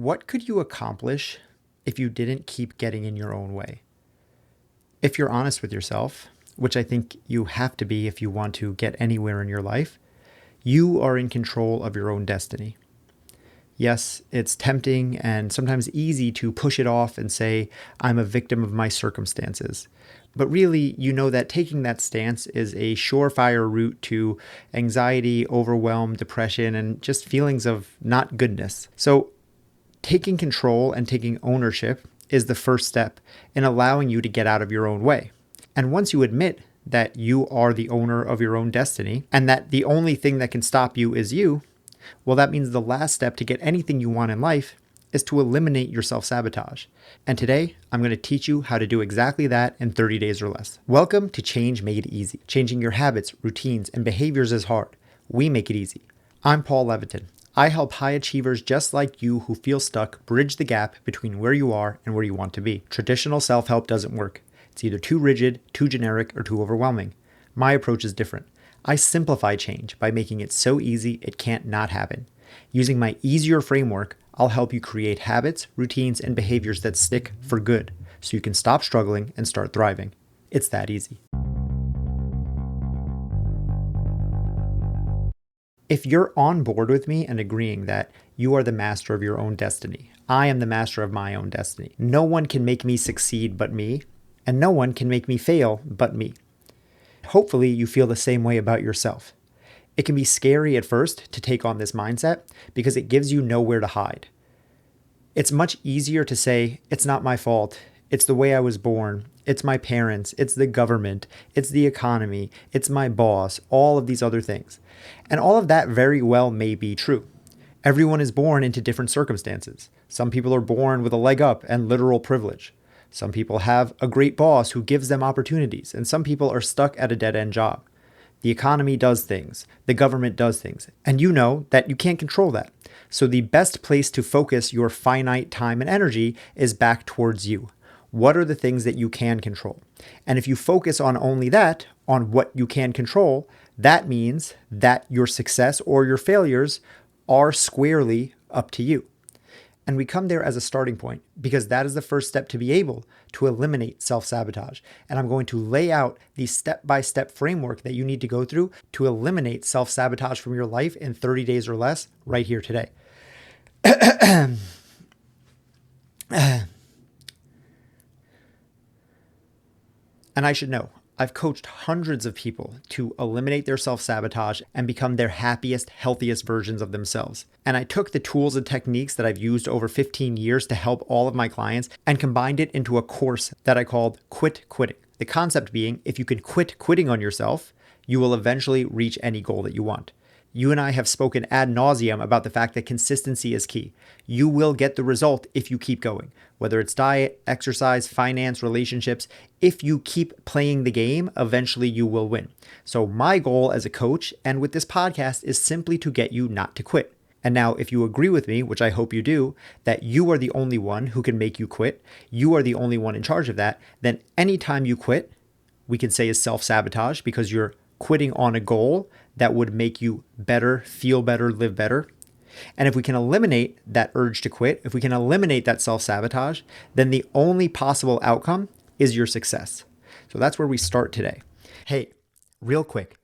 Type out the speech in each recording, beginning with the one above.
What could you accomplish if you didn't keep getting in your own way? If you're honest with yourself, which I think you have to be if you want to get anywhere in your life, you are in control of your own destiny. Yes, it's tempting and sometimes easy to push it off and say, I'm a victim of my circumstances. But really, you know that taking that stance is a surefire route to anxiety, overwhelm, depression, and just feelings of not goodness. So taking control and taking ownership is the first step in allowing you to get out of your own way. And once you admit that you are the owner of your own destiny and that the only thing that can stop you is you, well, that means the last step to get anything you want in life is to eliminate your self-sabotage. And today, I'm going to teach you how to do exactly that in 30 days or less. Welcome to Change Made Easy. Changing your habits, routines, and behaviors is hard. We make it easy. I'm Paul Leviton. I help high achievers just like you who feel stuck bridge the gap between where you are and where you want to be. Traditional self-help doesn't work. It's either too rigid, too generic, or too overwhelming. My approach is different. I simplify change by making it so easy it can't not happen. Using my easier framework, I'll help you create habits, routines, and behaviors that stick for good, so you can stop struggling and start thriving. It's that easy. If you're on board with me and agreeing that you are the master of your own destiny, I am the master of my own destiny. No one can make me succeed but me, and no one can make me fail but me. Hopefully, you feel the same way about yourself. It can be scary at first to take on this mindset because it gives you nowhere to hide. It's much easier to say, it's not my fault. It's the way I was born. It's my parents. It's the government. It's the economy. It's my boss. All of these other things. And all of that very well may be true. Everyone is born into different circumstances. Some people are born with a leg up and literal privilege. Some people have a great boss who gives them opportunities, and some people are stuck at a dead-end job. The economy does things, the government does things, and you know that you can't control that. So the best place to focus your finite time and energy is back towards you. What are the things that you can control? And if you focus on only that, on what you can control, that means that your success or your failures are squarely up to you. And we come there as a starting point because that is the first step to be able to eliminate self-sabotage. And I'm going to lay out the step-by-step framework that you need to go through to eliminate self-sabotage from your life in 30 days or less right here today. And I should know, I've coached hundreds of people to eliminate their self-sabotage and become their happiest, healthiest versions of themselves. And I took the tools and techniques that I've used over 15 years to help all of my clients and combined it into a course that I called Quit Quitting. The concept being, if you can quit quitting on yourself, you will eventually reach any goal that you want. You and I have spoken ad nauseum about the fact that consistency is key. You will get the result if you keep going, whether it's diet, exercise, finance, relationships. If you keep playing the game, eventually you will win. So my goal as a coach and with this podcast is simply to get you not to quit. And now, if you agree with me, which I hope you do, that you are the only one who can make you quit, you are the only one in charge of that, then anytime you quit, we can say is self-sabotage because you're quitting on a goal that would make you better, feel better, live better. And if we can eliminate that urge to quit, if we can eliminate that self-sabotage, then the only possible outcome is your success. So that's where we start today. Hey, real quick,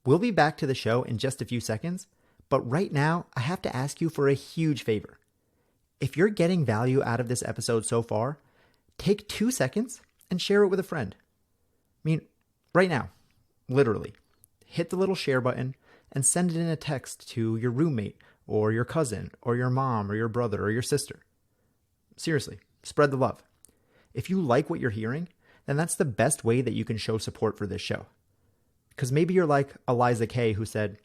we'll be back to the show in just a few seconds, but right now I have to ask you for a huge favor. If you're getting value out of this episode so far, take 2 seconds and share it with a friend. I mean, right now, literally. Hit the little share button and send it in a text to your roommate or your cousin or your mom or your brother or your sister. Seriously, spread the love. If you like what you're hearing, then that's the best way that you can show support for this show. Because maybe you're like Eliza Kay who said,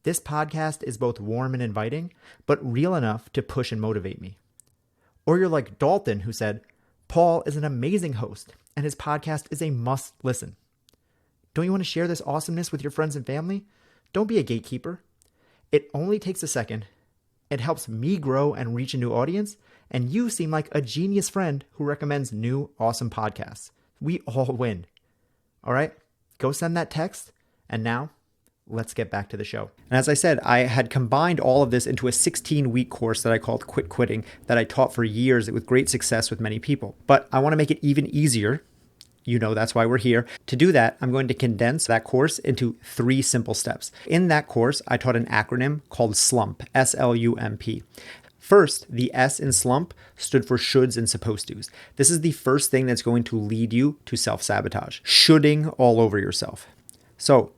this podcast is both warm and inviting, but real enough to push and motivate me. Or you're like Dalton who said, Paul is an amazing host and his podcast is a must listen. Don't you want to share this awesomeness with your friends and family? Don't be a gatekeeper. It only takes a second. It helps me grow and reach a new audience, and you seem like a genius friend who recommends new, awesome podcasts. We all win. All right, go send that text, and now let's get back to the show. And as I said, I had combined all of this into a 16-week course that I called Quit Quitting that I taught for years with great success with many people. But I want to make it even easier. You know, that's why we're here. To do that, I'm going to condense that course into 3 simple steps. In that course, I taught an acronym called SLUMP, S-L-U-M-P. First, the S in slump stood for shoulds and supposed tos. This is the first thing that's going to lead you to self-sabotage, shoulding all over yourself. So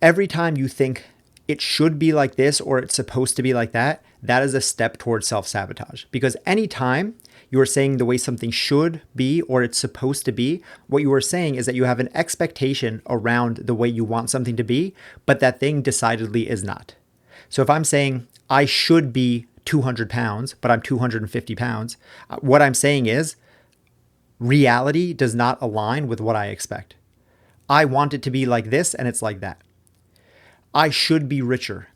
every time you think it should be like this or it's supposed to be like that, that is a step towards self-sabotage. Because anytime you are saying the way something should be or it's supposed to be, what you are saying is that you have an expectation around the way you want something to be, but that thing decidedly is not. So if I'm saying I should be 200 pounds, but I'm 250 pounds, what I'm saying is reality does not align with what I expect. I want it to be like this and it's like that. I should be richer.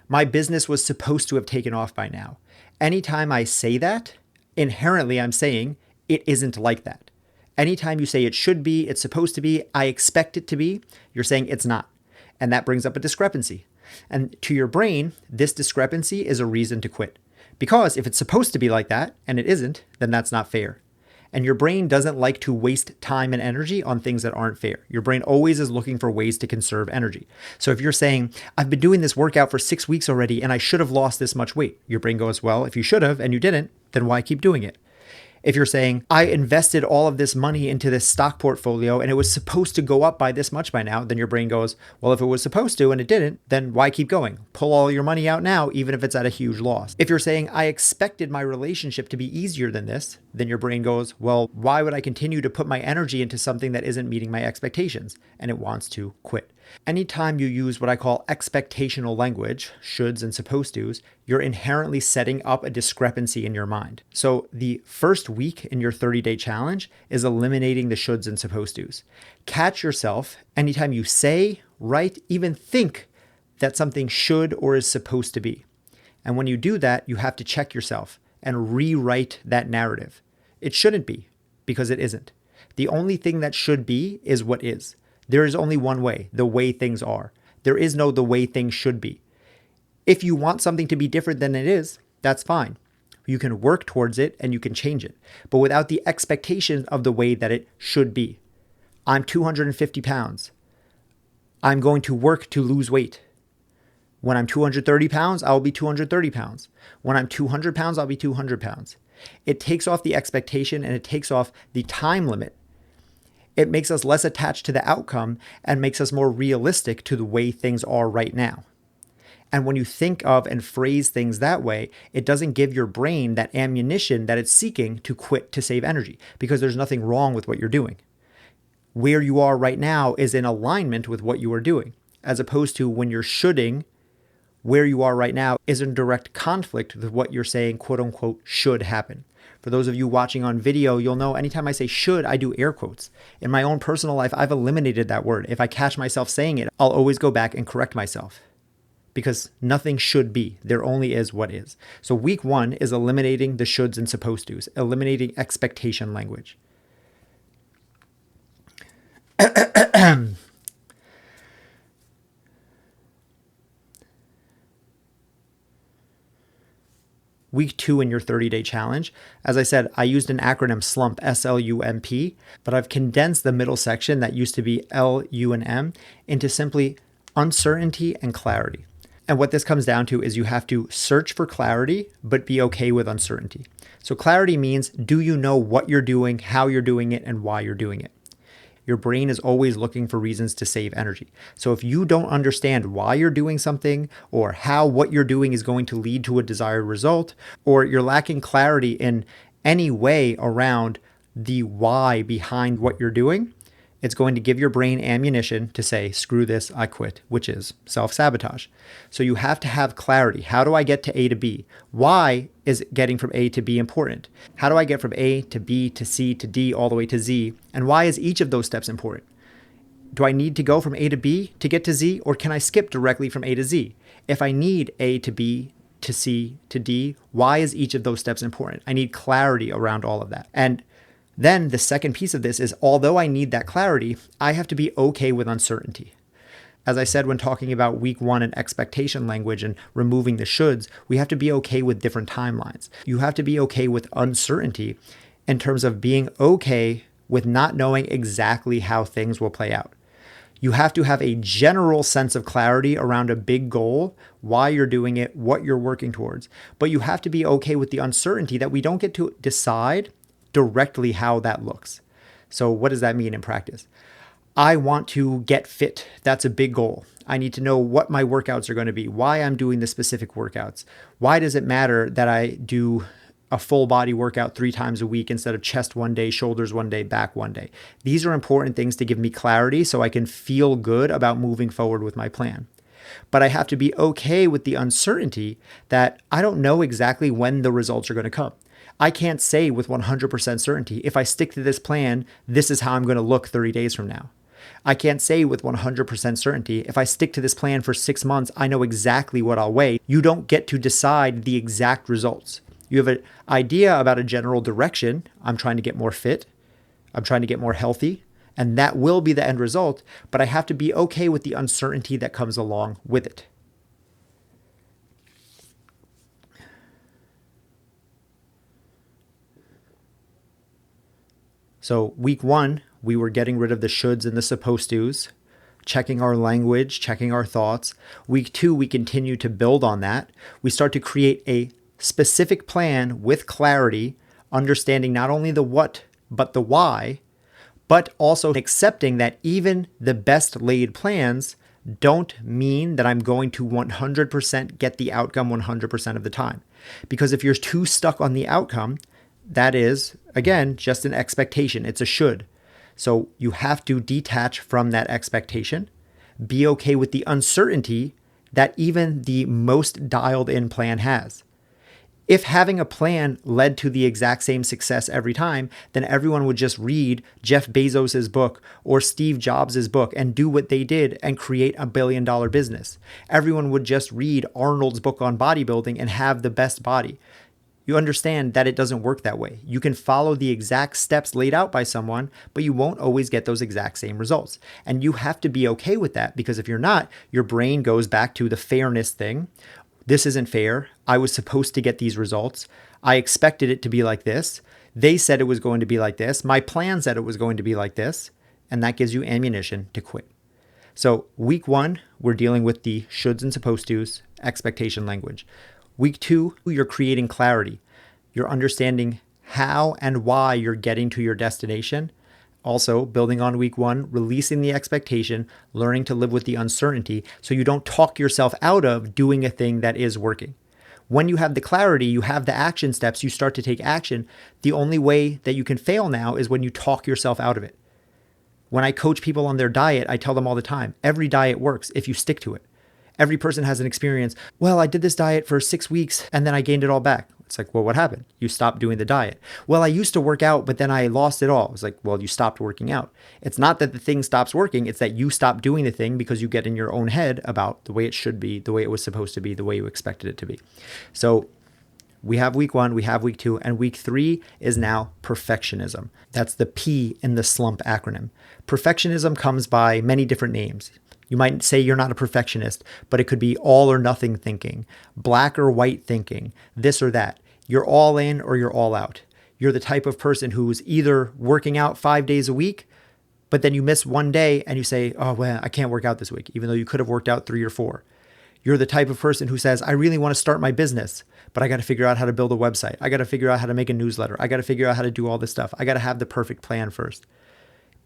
My business was supposed to have taken off by now. Anytime I say that, inherently I'm saying it isn't like that. Anytime you say it should be, it's supposed to be, I expect it to be, you're saying it's not. And that brings up a discrepancy. And to your brain, this discrepancy is a reason to quit. Because if it's supposed to be like that and it isn't, then that's not fair. And your brain doesn't like to waste time and energy on things that aren't fair. Your brain always is looking for ways to conserve energy. So if you're saying, I've been doing this workout for 6 weeks already and I should have lost this much weight, your brain goes, well, if you should have and you didn't, then why keep doing it? If you're saying, I invested all of this money into this stock portfolio and it was supposed to go up by this much by now, then your brain goes, well, if it was supposed to and it didn't, then why keep going? Pull all your money out now, even if it's at a huge loss. If you're saying, I expected my relationship to be easier than this, then your brain goes, well, why would I continue to put my energy into something that isn't meeting my expectations? And it wants to quit. Anytime you use what I call expectational language, shoulds and supposed tos, you're inherently setting up a discrepancy in your mind. So the first week in your 30-day challenge is eliminating the shoulds and supposed tos. Catch yourself anytime you say, write, even think that something should or is supposed to be. And when you do that, you have to check yourself and rewrite that narrative. It shouldn't be, because it isn't. The only thing that should be is what is. There is only one way, the way things are. There is no the way things should be. If you want something to be different than it is, that's fine. You can work towards it and you can change it, but without the expectation of the way that it should be. I'm 250 pounds. I'm going to work to lose weight. When I'm 230 pounds, I'll be 230 pounds. When I'm 200 pounds, I'll be 200 pounds. It takes off the expectation and it takes off the time limit. It makes us less attached to the outcome and makes us more realistic to the way things are right now. And when you think of and phrase things that way, it doesn't give your brain that ammunition that it's seeking to quit to save energy, because there's nothing wrong with what you're doing. Where you are right now is in alignment with what you are doing, as opposed to when you're shoulding, where you are right now is in direct conflict with what you're saying, quote unquote, should happen. For those of you watching on video, you'll know anytime I say should, I do air quotes. In my own personal life, I've eliminated that word. If I catch myself saying it, I'll always go back and correct myself, because nothing should be. There only is what is. So week 1 is eliminating the shoulds and supposed tos, eliminating expectation language. Week 2 in your 30-day challenge. As I said, I used an acronym SLUMP, S-L-U-M-P, but I've condensed the middle section that used to be L, U, and M into simply uncertainty and clarity. And what this comes down to is you have to search for clarity, but be okay with uncertainty. So clarity means, do you know what you're doing, how you're doing it, and why you're doing it? Your brain is always looking for reasons to save energy. So if you don't understand why you're doing something or how what you're doing is going to lead to a desired result, or you're lacking clarity in any way around the why behind what you're doing, it's going to give your brain ammunition to say, screw this, I quit, which is self-sabotage. So you have to have clarity. How do I get to A to B? Why is getting from A to B important? How do I get from A to B to C to D all the way to Z? And why is each of those steps important? Do I need to go from A to B to get to Z, or can I skip directly from A to Z? If I need A to B to C to D, why is each of those steps important? I need clarity around all of that. And then the second piece of this is, although I need that clarity, I have to be okay with uncertainty. As I said when talking about week 1 and expectation language and removing the shoulds, we have to be okay with different timelines. You have to be okay with uncertainty in terms of being okay with not knowing exactly how things will play out. You have to have a general sense of clarity around a big goal, why you're doing it, what you're working towards. But you have to be okay with the uncertainty that we don't get to decide directly how that looks. So what does that mean in practice? I want to get fit. That's a big goal. I need to know what my workouts are going to be, why I'm doing the specific workouts. Why does it matter that I do a full body workout 3 times a week instead of chest one day, shoulders one day, back one day? These are important things to give me clarity so I can feel good about moving forward with my plan. But I have to be okay with the uncertainty that I don't know exactly when the results are going to come. I can't say with 100% certainty, if I stick to this plan, this is how I'm going to look 30 days from now. I can't say with 100% certainty, if I stick to this plan for 6 months, I know exactly what I'll weigh. You don't get to decide the exact results. You have an idea about a general direction. I'm trying to get more fit. I'm trying to get more healthy. And that will be the end result. But I have to be okay with the uncertainty that comes along with it. So week 1, we were getting rid of the shoulds and the supposed tos, checking our language, checking our thoughts. Week 2, we continue to build on that. We start to create a specific plan with clarity, understanding not only the what, but the why, but also accepting that even the best laid plans don't mean that I'm going to 100% get the outcome 100% of the time. Because if you're too stuck on the outcome, that is, again, just an expectation. It's a should. So you have to detach from that expectation, be okay with the uncertainty that even the most dialed in plan has. If having a plan led to the exact same success every time, then everyone would just read Jeff Bezos's book or Steve Jobs' book and do what they did and create a $1 billion business. Everyone would just read Arnold's book on bodybuilding and have the best body. You understand that it doesn't work that way. You can follow the exact steps laid out by someone, but you won't always get those exact same results. And you have to be okay with that, because if you're not, your brain goes back to the fairness thing. This isn't fair. I was supposed to get these results. I expected it to be like this. They said it was going to be like this. My plan said it was going to be like this. And that gives you ammunition to quit. So week 1, we're dealing with the shoulds and supposed tos, expectation language. Week 2, you're creating clarity. You're understanding how and why you're getting to your destination. Also, building on week 1, releasing the expectation, learning to live with the uncertainty so you don't talk yourself out of doing a thing that is working. When you have the clarity, you have the action steps, you start to take action. The only way that you can fail now is when you talk yourself out of it. When I coach people on their diet, I tell them all the time, every diet works if you stick to it. Every person has an experience. Well, I did this diet for 6 weeks and then I gained it all back. It's like, well, what happened? You stopped doing the diet. Well, I used to work out, but then I lost it all. It's like, well, you stopped working out. It's not that the thing stops working. It's that you stop doing the thing because you get in your own head about the way it should be, the way it was supposed to be, the way you expected it to be. So we have week 1, we have week 2, and week 3 is now perfectionism. That's the P in the SLUMP acronym. Perfectionism comes by many different names. You might say you're not a perfectionist, but it could be all or nothing thinking, black or white thinking, this or that. You're all in or you're all out. You're the type of person who's either working out 5 days a week, but then you miss one day and you say, oh, well, I can't work out this week, even though you could have worked out 3 or 4. You're the type of person who says, I really want to start my business, but I got to figure out how to build a website. I got to figure out how to make a newsletter. I got to figure out how to do all this stuff. I got to have the perfect plan first.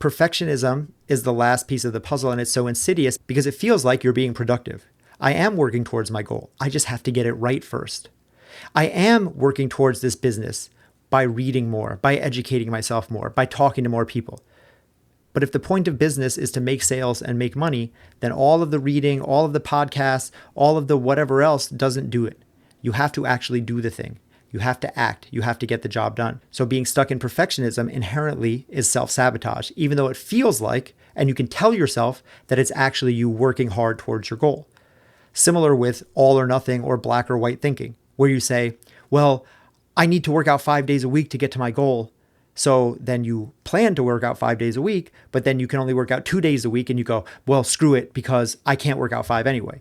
Perfectionism is the last piece of the puzzle, and it's so insidious because it feels like you're being productive. I am working towards my goal. I just have to get it right first. I am working towards this business by reading more, by educating myself more, by talking to more people. But if the point of business is to make sales and make money, then all of the reading, all of the podcasts, all of the whatever else doesn't do it. You have to actually do the thing. You have to act. You have to get the job done. So being stuck in perfectionism inherently is self-sabotage, even though it feels like, and you can tell yourself that it's actually you working hard towards your goal. Similar with all or nothing or black or white thinking, where you say, well, I need to work out 5 days a week to get to my goal. So then you plan to work out 5 days a week, but then you can only work out 2 days a week and you go, well, screw it because I can't work out 5 anyway.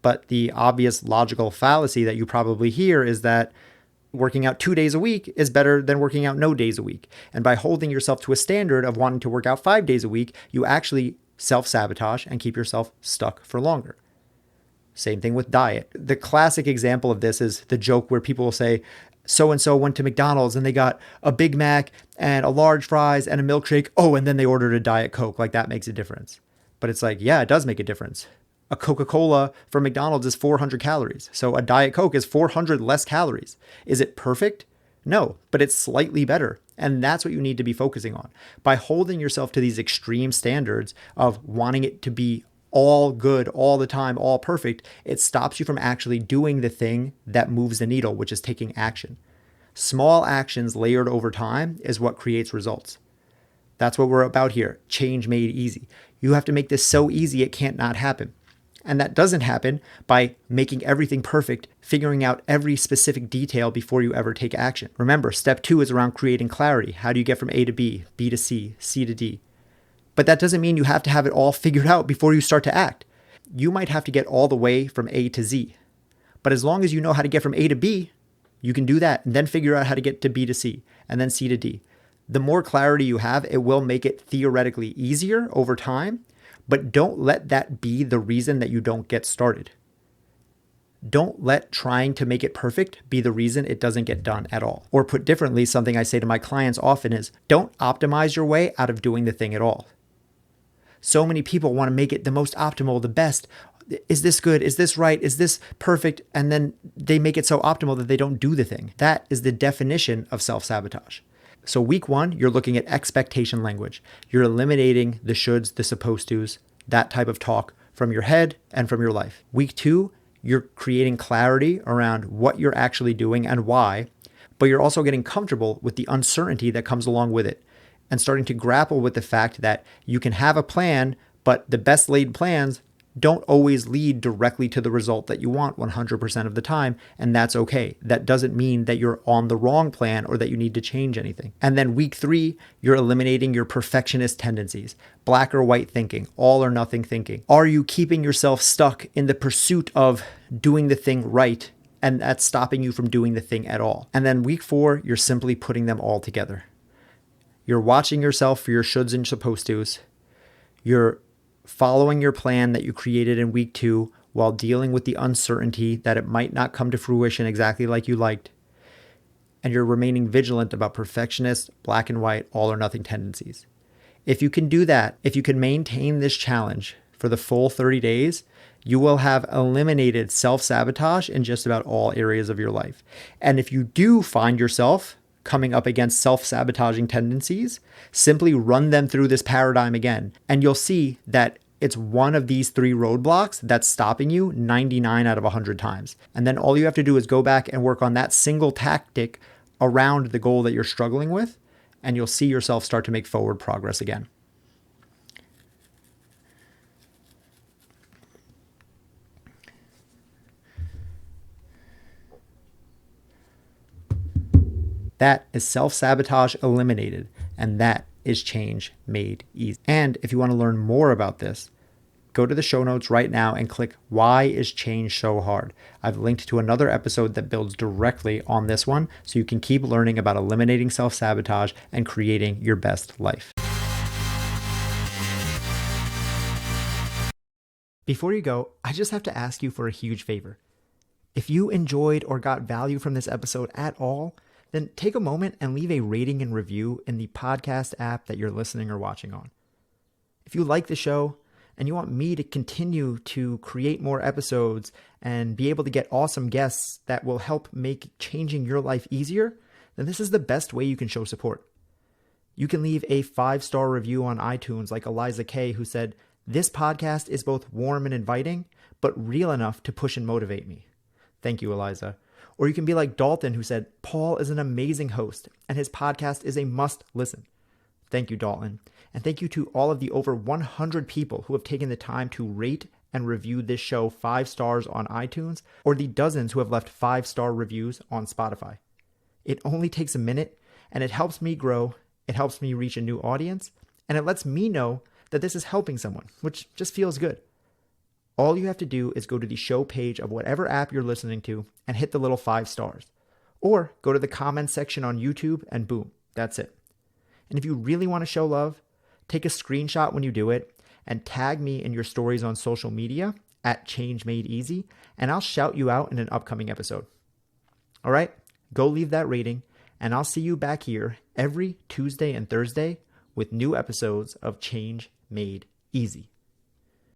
But the obvious logical fallacy that you probably hear is that working out 2 days a week is better than working out no days a week. And by holding yourself to a standard of wanting to work out 5 days a week, you actually self-sabotage and keep yourself stuck for longer. Same thing with diet. The classic example of this is the joke where people will say, so-and-so went to McDonald's and they got a Big Mac and a large fries and a milkshake. Oh, and then they ordered a Diet Coke. Like that makes a difference. But it's like, yeah, it does make a difference. A Coca-Cola from McDonald's is 400 calories. So a Diet Coke is 400 less calories. Is it perfect? No, but it's slightly better. And that's what you need to be focusing on. By holding yourself to these extreme standards of wanting it to be all good all the time, all perfect, it stops you from actually doing the thing that moves the needle, which is taking action. Small actions layered over time is what creates results. That's what we're about here. Change made easy. You have to make this so easy it can't not happen. And that doesn't happen by making everything perfect, figuring out every specific detail before you ever take action. Remember, step 2 is around creating clarity. How do you get from A to B, B to C, C to D? But that doesn't mean you have to have it all figured out before you start to act. You might have to get all the way from A to Z. But as long as you know how to get from A to B, you can do that and then figure out how to get to B to C and then C to D. The more clarity you have, it will make it theoretically easier over time, but don't let that be the reason that you don't get started. Don't let trying to make it perfect be the reason it doesn't get done at all. Or put differently, something I say to my clients often is, don't optimize your way out of doing the thing at all. So many people want to make it the most optimal, the best. Is this good? Is this right? Is this perfect? And then they make it so optimal that they don't do the thing. That is the definition of self-sabotage. So week 1, you're looking at expectation language. You're eliminating the shoulds, the supposed tos, that type of talk from your head and from your life. Week 2, you're creating clarity around what you're actually doing and why, but you're also getting comfortable with the uncertainty that comes along with it and starting to grapple with the fact that you can have a plan, but the best laid plans don't always lead directly to the result that you want 100% of the time, and that's okay. That doesn't mean that you're on the wrong plan or that you need to change anything. And then week 3, you're eliminating your perfectionist tendencies, black or white thinking, all or nothing thinking. Are you keeping yourself stuck in the pursuit of doing the thing right, and that's stopping you from doing the thing at all? And then week 4, you're simply putting them all together. You're watching yourself for your shoulds and supposed tos. You're following your plan that you created in week 2 while dealing with the uncertainty that it might not come to fruition exactly like you liked. And you're remaining vigilant about perfectionist, black and white, all or nothing tendencies. If you can do that, if you can maintain this challenge for the full 30 days, you will have eliminated self-sabotage in just about all areas of your life. And if you do find yourself coming up against self-sabotaging tendencies, simply run them through this paradigm again, and you'll see that it's one of these 3 roadblocks that's stopping you 99 out of 100 times. And then all you have to do is go back and work on that single tactic around the goal that you're struggling with, and you'll see yourself start to make forward progress again. That is self-sabotage eliminated, and that is change made easy. And if you want to learn more about this, go to the show notes right now and click Why is Change So Hard? I've linked to another episode that builds directly on this one, so you can keep learning about eliminating self-sabotage and creating your best life. Before you go, I just have to ask you for a huge favor. If you enjoyed or got value from this episode at all, then take a moment and leave a rating and review in the podcast app that you're listening or watching on. If you like the show and you want me to continue to create more episodes and be able to get awesome guests that will help make changing your life easier, then this is the best way you can show support. You can leave a 5-star review on iTunes like Eliza K, who said, "This podcast is both warm and inviting, but real enough to push and motivate me." Thank you, Eliza. Or you can be like Dalton, who said, "Paul is an amazing host, and his podcast is a must listen." Thank you, Dalton. And thank you to all of the over 100 people who have taken the time to rate and review this show 5 stars on iTunes, or the dozens who have left 5-star reviews on Spotify. It only takes a minute, And it helps me grow, it helps me reach a new audience, and it lets me know that this is helping someone, which just feels good. All you have to do is go to the show page of whatever app you're listening to and hit the little 5 stars. Or go to the comments section on YouTube and boom, that's it. And if you really want to show love, take a screenshot when you do it and tag me in your stories on social media at Change Made Easy, and I'll shout you out in an upcoming episode. All right, go leave that rating, and I'll see you back here every Tuesday and Thursday with new episodes of Change Made Easy.